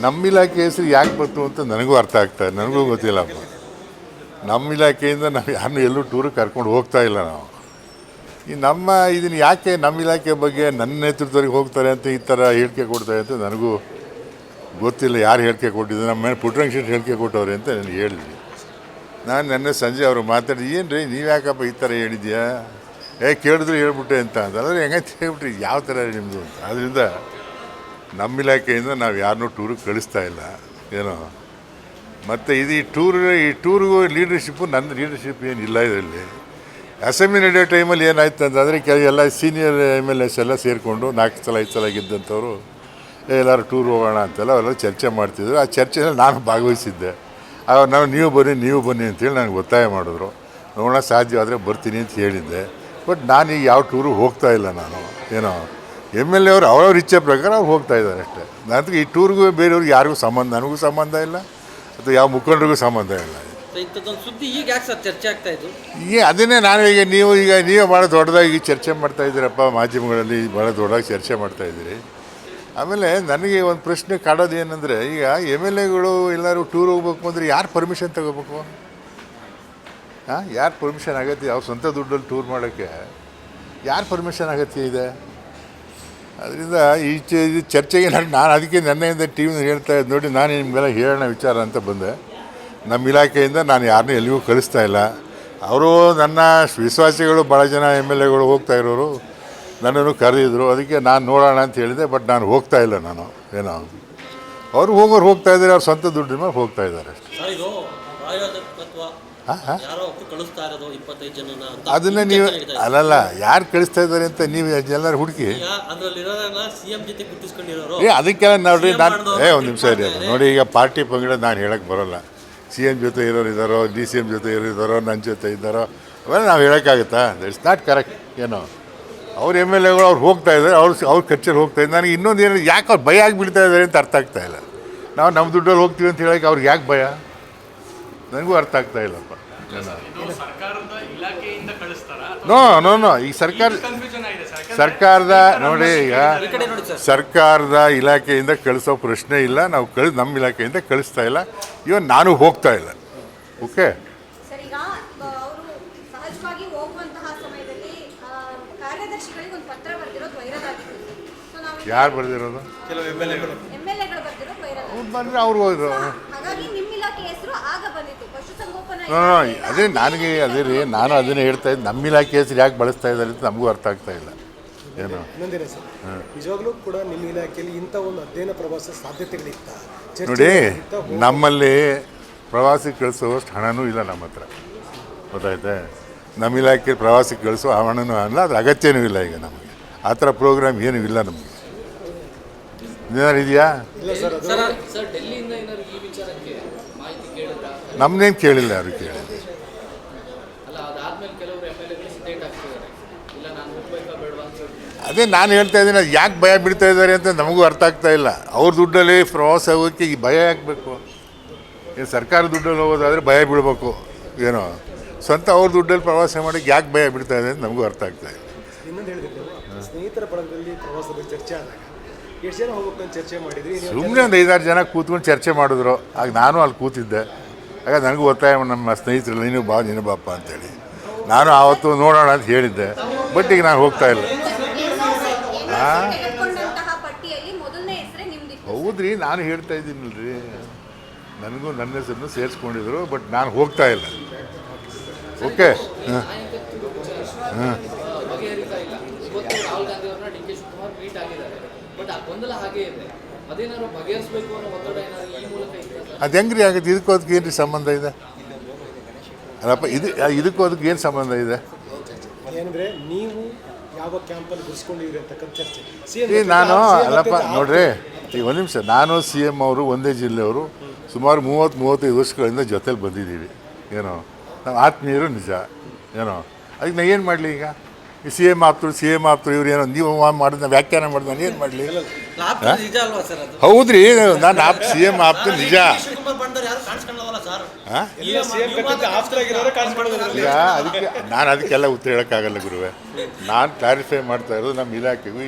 ನಮ್ಮ ಇಲಾಖೆ ಹೆಸರು ಯಾಕೆ ಬಂತು ಅಂತ ನನಗೂ ಅರ್ಥ ಆಗ್ತದೆ, ನನಗೂ ಗೊತ್ತಿಲ್ಲಪ್ಪ. ನಮ್ಮ ಇಲಾಖೆಯಿಂದ ನಾವು ಯಾರನ್ನೂ ಎಲ್ಲೂ ಟೂರಿಗೆ ಕರ್ಕೊಂಡು ಹೋಗ್ತಾ ಇಲ್ಲ ನಾವು. ಈ ಇದನ್ನು ಯಾಕೆ ನಮ್ಮ ಇಲಾಖೆ ಬಗ್ಗೆ ನನ್ನ ನೇತೃತ್ವರಿಗೆ ಹೋಗ್ತಾರೆ ಅಂತ ಈ ಥರ ಹೇಳಿಕೆ ಕೊಡ್ತಾರೆ ಅಂತ ನನಗೂ ಗೊತ್ತಿಲ್ಲ. ಯಾರು ಹೇಳಿಕೆ ಕೊಟ್ಟಿದ್ದು, ನಮ್ಮ ಮೇಲೆ ಪುಟ್ಟರಂಗ ಶೆಟ್ಟಿ ಹೇಳಿಕೆ ಕೊಟ್ಟವ್ರೆ ಅಂತ ನನಗೆ ಹೇಳಿದ್ವಿ. ನಾನು ನೆನ್ನೆ ಸಂಜೆ ಅವರು ಮಾತಾಡಿ, ಏನು ರೀ ನೀವು ಯಾಕಪ್ಪ ಈ ಥರ ಹೇಳಿದ್ಯಾ, ಕೇಳಿದ್ರು ಹೇಳ್ಬಿಟ್ಟೆ ಅಂತ ಅಂದರೆ ಹೆಂಗಂತ ಹೇಳ್ಬಿಟ್ರಿ, ಯಾವ ಥರ ನಿಮ್ಮದು ಅಂತ. ಆದ್ದರಿಂದ ನಮ್ಮ ಇಲಾಖೆಯಿಂದ ನಾವು ಯಾರನ್ನೂ ಟೂರಿಗೆ ಕಳಿಸ್ತಾ ಇಲ್ಲ ಏನೋ. ಮತ್ತು ಈ ಟೂರಿಗೂ ಲೀಡರ್ಶಿಪ್ಪು ನನ್ನ ಲೀಡರ್ಶಿಪ್ ಏನಿಲ್ಲ ಇದರಲ್ಲಿ. ಅಸೆಂಬ್ಲಿ ನಡೆಯೋ ಟೈಮಲ್ಲಿ ಏನಾಯ್ತು ಅಂತಂದರೆ ಎಲ್ಲ ಸೀನಿಯರ್ MLAs ಎಲ್ಲ ಸೇರಿಕೊಂಡು 4 ಸಲ 5 ಸಲ ಗೆದ್ದಂಥವ್ರು ಎಲ್ಲರೂ ಟೂರ್ ಹೋಗೋಣ ಅಂತೆಲ್ಲ ಅವೆಲ್ಲ ಚರ್ಚೆ ಮಾಡ್ತಿದ್ರು. ಆ ಚರ್ಚೆಯಲ್ಲಿ ನಾನು ಭಾಗವಹಿಸಿದ್ದೆ. ನಾವು ನೀವು ಬನ್ನಿ ಅಂತೇಳಿ ನನಗೆ ಒತ್ತಾಯ ಮಾಡಿದ್ರು. ನೋಡೋಣ ಸಾಧ್ಯವಾದರೆ ಬರ್ತೀನಿ ಅಂತ ಹೇಳಿದ್ದೆ. ಬಟ್ ನಾನೀಗ ಯಾವ ಟೂರು ಹೋಗ್ತಾ ಇಲ್ಲ ನಾನು ಏನೋ. MLA ಅವರು ಅವ್ರವ್ರ ಇಚ್ಛೆ ಪ್ರಕಾರ ಅವ್ರು ಹೋಗ್ತಾ ಇದ್ದಾರೆ ಅಷ್ಟೇ. ನನಗೆ ಈ ಟೂರ್ಗೂ ಬೇರೆಯವ್ರಿಗೆ ಯಾರಿಗೂ ಸಂಬಂಧ, ನನಗೂ ಸಂಬಂಧ ಇಲ್ಲ ಅಥವಾ ಯಾವ ಮುಖಂಡರಿಗೂ ಸಂಬಂಧ ಇಲ್ಲ. ಸುದ್ದಿ ಈಗ ಯಾಕೆ ಸರ್ ಚರ್ಚೆ ಆಗ್ತಾ ಇದ್ದು? ಅದನ್ನೇ ನಾನು ನೀವೇ ಭಾಳ ದೊಡ್ಡದಾಗಿ ಚರ್ಚೆ ಮಾಡ್ತಾಯಿದ್ದೀರಪ್ಪ, ಮಾಧ್ಯಮಗಳಲ್ಲಿ ಭಾಳ ದೊಡ್ಡದಾಗಿ ಚರ್ಚೆ ಮಾಡ್ತಾಯಿದ್ದೀರಿ. ಆಮೇಲೆ ನನಗೆ ಒಂದು ಪ್ರಶ್ನೆ ಕಾಡೋದು ಏನಂದರೆ, ಈಗ MLAಗಳು ಎಲ್ಲರೂ ಟೂರ್ ಹೋಗ್ಬೇಕು ಅಂದರೆ ಯಾರು ಪರ್ಮಿಷನ್ ತಗೋಬೇಕು? ಯಾರು ಪರ್ಮಿಷನ್ ಆಗತ್ತೆ? ಅವ್ರ ಸ್ವಂತ ದುಡ್ಡಲ್ಲಿ ಟೂರ್ ಮಾಡೋಕ್ಕೆ ಯಾರು ಪರ್ಮಿಷನ್ ಅಗತ್ಯ ಇದೆ? ಅದರಿಂದ ಈ ಚರ್ಚೆಗೆ ನಾನು ಅದಕ್ಕೆ ನೆನ್ನೆಯಿಂದ TV ಹೇಳ್ತಾ ಇದ್ದು ನೋಡಿ, ನಾನು ನಿಮಗೆಲ್ಲ ಹೇಳೋಣ ವಿಚಾರ ಅಂತ ಬಂದೆ. ನಮ್ಮ ಇಲಾಖೆಯಿಂದ ನಾನು ಯಾರನ್ನೂ ಎಲ್ಲಿಗೂ ಕಳಿಸ್ತಾ ಇಲ್ಲ. ಅವರು ನನ್ನ ವಿಶ್ವಾಸಿಗಳು ಭಾಳ ಜನ MLAಗಳು ಹೋಗ್ತಾ ಇರೋರು ನನ್ನನ್ನು ಕರೆದಿದ್ರು. ಅದಕ್ಕೆ ನಾನು ನೋಡೋಣ ಅಂತ ಹೇಳಿದೆ. ಬಟ್ ನಾನು ಹೋಗ್ತಾ ಇಲ್ಲ ನಾನು ಏನೋ. ಅವರು ಹೋಗ್ತಾ ಇದ್ದಾರೆ, ಅವ್ರ ಸ್ವಂತ ದುಡ್ಡಿನ ಮೇಲೆ ಹೋಗ್ತಾ ಇದ್ದಾರೆ ಅಷ್ಟೇ. ಅದನ್ನು ನೀವು ಅಲ್ಲಲ್ಲ ಯಾರು ಕಳಿಸ್ತಾ ಇದ್ದಾರೆ ಅಂತ ನೀವು ಎಲ್ಲರೂ ಹುಡುಕಿ ಅದಕ್ಕೆಲ್ಲ ನೋಡ್ರಿ. ನಾನು ಒಂದು ನಿಮಿಷ ಇರಿ ನೋಡಿ. ಈಗ ಪಾರ್ಟಿ ಪಂಗಡ ನಾನು ಹೇಳಕ್ಕೆ ಬರೋಲ್ಲ. CM ಜೊತೆ ಇರೋರು ಇದ್ದಾರೋ, DCM ಜೊತೆ ಇದ್ದಾರೋ, ನನ್ನ ಜೊತೆ ಇದ್ದಾರೋ, ಅವೆಲ್ಲ ನಾವು ಹೇಳೋಕ್ಕಾಗುತ್ತಾ? ಇಟ್ಸ್ ನಾಟ್ ಕರೆಕ್ಟ್ ಏನೋ. ಅವ್ರ MLAಗಳು ಅವ್ರು ಹೋಗ್ತಾ ಇದ್ದಾರೆ, ಅವ್ರ ಖರ್ಚಲ್ಲಿ ಹೋಗ್ತಾ ಇದ್ದಾರೆ. ನನಗೆ ಇನ್ನೊಂದು ಏನು, ಯಾಕೆ ಅವ್ರು ಭಯ ಆಗಿಬಿಡ್ತಾ ಇದ್ದಾರೆ ಅಂತ ಅರ್ಥ ಆಗ್ತಾ ಇಲ್ಲ. ನಾವು ನಮ್ಮ ದುಡ್ಡಲ್ಲಿ ಹೋಗ್ತೀವಿ ಅಂತ ಹೇಳೋಕ್ಕೆ ಅವ್ರಿಗೆ ಯಾಕೆ ಭಯ, ನನಗೂ ಅರ್ಥ ಆಗ್ತಾ ಇಲ್ಲಪ್ಪ. ನೋ ಈಗ ಸರ್ಕಾರದ ನೋಡಿ, ಈಗ ಸರ್ಕಾರದ ಇಲಾಖೆಯಿಂದ ಕಳಿಸೋ ಪ್ರಶ್ನೆ ಇಲ್ಲ. ನಾವು ನಮ್ಮ ಇಲಾಖೆಯಿಂದ ಕಳಿಸ್ತಾ ಇಲ್ಲ. ಇವನ್ ನಾನು ಹೋಗ್ತಾ ಇಲ್ಲ. ಓಕೆ, ಯಾರು ಬರೆದಿರೋದು? ಬಂದರೆ ಅವ್ರು ಹೋದ್ರು. ಅದೇ ನನಗೆ ಅದೇ ರೀ, ನಾನು ಅದನ್ನೇ ಹೇಳ್ತಾ ಇದ್ದೆ. ನಮ್ಮ ಇಲಾಖೆ ಹೆಸರು ಯಾಕೆ ಬಳಸ್ತಾ ಇದ್ದಾರೆ ಅಂತ ನಮಗೂ ಅರ್ಥ ಆಗ್ತಾ ಇಲ್ಲ ಏನು. ನಿಜವಾಗ್ಲೂ ಕೂಡ ನಿಮ್ಮ ಇಲಾಖೆಯಲ್ಲಿ ಇಂಥ ಒಂದು ಅಧ್ಯಯನ ಪ್ರವಾಸ ಸಾಧ್ಯತೆಗಳಿತ್ತ? ನೋಡಿ, ನಮ್ಮಲ್ಲಿ ಪ್ರವಾಸಕ್ಕೆ ಕಳಿಸೋಷ್ಟು ಹಣನೂ ಇಲ್ಲ ನಮ್ಮ ಹತ್ರ, ಗೊತ್ತಾಯ್ತೆ. ನಮ್ಮ ಇಲಾಖೆ ಪ್ರವಾಸಕ್ಕೆ ಕಳಿಸೋ ಹಣನೂ ಅಲ್ಲ, ಅದ್ರ ಅಗತ್ಯನೂ ಇಲ್ಲ. ಈಗ ನಮಗೆ ಆ ಥರ ಪ್ರೋಗ್ರಾಮ್ ಏನೂ ಇಲ್ಲ ನಮಗೆ. ಏನಾರು ಇದೆಯಾ? ನಮ್ಮನ್ನೇನು ಕೇಳಿಲ್ಲ, ಯಾರು ಕೇಳಿಲ್ಲ. ಅದೇ ನಾನು ಹೇಳ್ತಾ ಇದ್ದೀನಿ, ಅದು ಯಾಕೆ ಭಯ ಬಿಡ್ತಾ ಇದ್ದಾರೆ ಅಂತ ನಮಗೂ ಅರ್ಥ ಆಗ್ತಾ ಇಲ್ಲ. ಅವ್ರ ದುಡ್ಡಲ್ಲಿ ಪ್ರವಾಸ ಹೋಗೋಕ್ಕೆ ಈ ಭಯ ಹಾಕಬೇಕು. ಏನು ಸರ್ಕಾರ ದುಡ್ಡಲ್ಲಿ ಹೋಗೋದಾದರೆ ಭಯ ಬೀಳಬೇಕು ಏನೋ. ಸ್ವಂತ ಅವ್ರ ದುಡ್ಡಲ್ಲಿ ಪ್ರವಾಸ ಮಾಡೋಕ್ಕೆ ಯಾಕೆ ಭಯ ಬಿಡ್ತಾ ಇದೆ ಅಂತ ನಮಗೂ ಅರ್ಥ ಆಗ್ತಾ ಇಲ್ಲ. ಇನ್ನೊಂದು ಹೇಳಿದ್ರೆ, ಸ್ನೇಹಿತರ ಬಳಗದಲ್ಲಿ ಪ್ರವಾಸದ ಚರ್ಚೆ ಆದಾಗ ಎಷ್ಟು ಜನ ಹೋಗ್ಬೇಕು ಅಂತ ಚರ್ಚೆ ಮಾಡಿದ್ರಿ? ಸುಮ್ಮನೆ ಒಂದು 5-6 ಜನ ಕೂತ್ಕೊಂಡು ಚರ್ಚೆ ಮಾಡಿದ್ರು. ಆಗ ನಾನು ಅಲ್ಲಿ ಕೂತಿದ್ದೆ. ಆಗ ನನಗೂ ಒತ್ತಾಯ ನಮ್ಮ ಸ್ನೇಹಿತರಲ್ಲಿ, ನೀನು ಬಾಪ ಅಂತೇಳಿ ನಾನು ಆವತ್ತು ನೋಡೋಣ ಅಂತ ಹೇಳಿದ್ದೆ. ಬಟ್ ಈಗ ನಾನು ಹೋಗ್ತಾ ಇಲ್ಲ. ಹೌದ್ರಿ, ನಾನು ಹೇಳ್ತಾ ಇದ್ದೀನಲ್ರಿ, ನನಗೂ ನನ್ನ ಹೆಸರನ್ನು ಸೇರಿಸ್ಕೊಂಡಿದ್ರು. ಬಟ್ ನಾನು ಹೋಗ್ತಾ ಇಲ್ಲ. ಓಕೆ, ಅದು ಹೆಂಗ್ರಿ ಆಗುತ್ತೆ? ಇದಕ್ಕೂ ಅದಕ್ಕೆ ಏನು ಸಂಬಂಧ ಇದೆ? ಅಲ್ಲಪ್ಪ, ಇದಕ್ಕೂ ಅದಕ್ಕೆ ಏನು ಸಂಬಂಧ ಇದೆ? ಏನಂದರೆ ನೀವು ಯಾವ ಕ್ಯಾಂಪಲ್ಲಿ ಗುರ್ಸ್ಕೊಂಡಿದ್ದೀರಿ ಅಂತಕ್ಕಂಥ ಚರ್ಚೆ. ನಾನು ಅಲ್ಲಪ್ಪ ನೋಡ್ರಿ, ಈಗ ಒಂದು ನಿಮಿಷ. ನಾನು CM ಅವರು ಒಂದೇ ಜಿಲ್ಲೆಯವರು, ಸುಮಾರು 30-35 ವರ್ಷಗಳಿಂದ ಜೊತೇಲಿ ಬಂದಿದ್ದೀವಿ ಏನೋ. ನಾವು ಆತ್ಮೀಯರು ನಿಜ ಏನೋ. ಅದಕ್ಕೆ ನಾನು ಏನು ಮಾಡಲಿ? ಈಗ ಈ CM ಆಪ್ತರು ಇವ್ರು ಏನೋ ನೀವು ಮಾಡಿದ ವ್ಯಾಖ್ಯಾನ ಮಾಡಿದ ನಾನು ಏನು ಮಾಡಲಿ? ಹೌದ್ರಿ, ನಾನು CM ಆಪ್ತು ನಿಜ. ಅದಕ್ಕೆ ನಾನು ಅದಕ್ಕೆಲ್ಲ ಉತ್ತರ ಹೇಳೋಕ್ಕಾಗಲ್ಲ ಗುರುವೆ. ನಾನು ಕ್ಲಾರಿಫೈ ಮಾಡ್ತಾ ಇರೋದು ನಮ್ಮ ಇಲಾಖೆಗೂ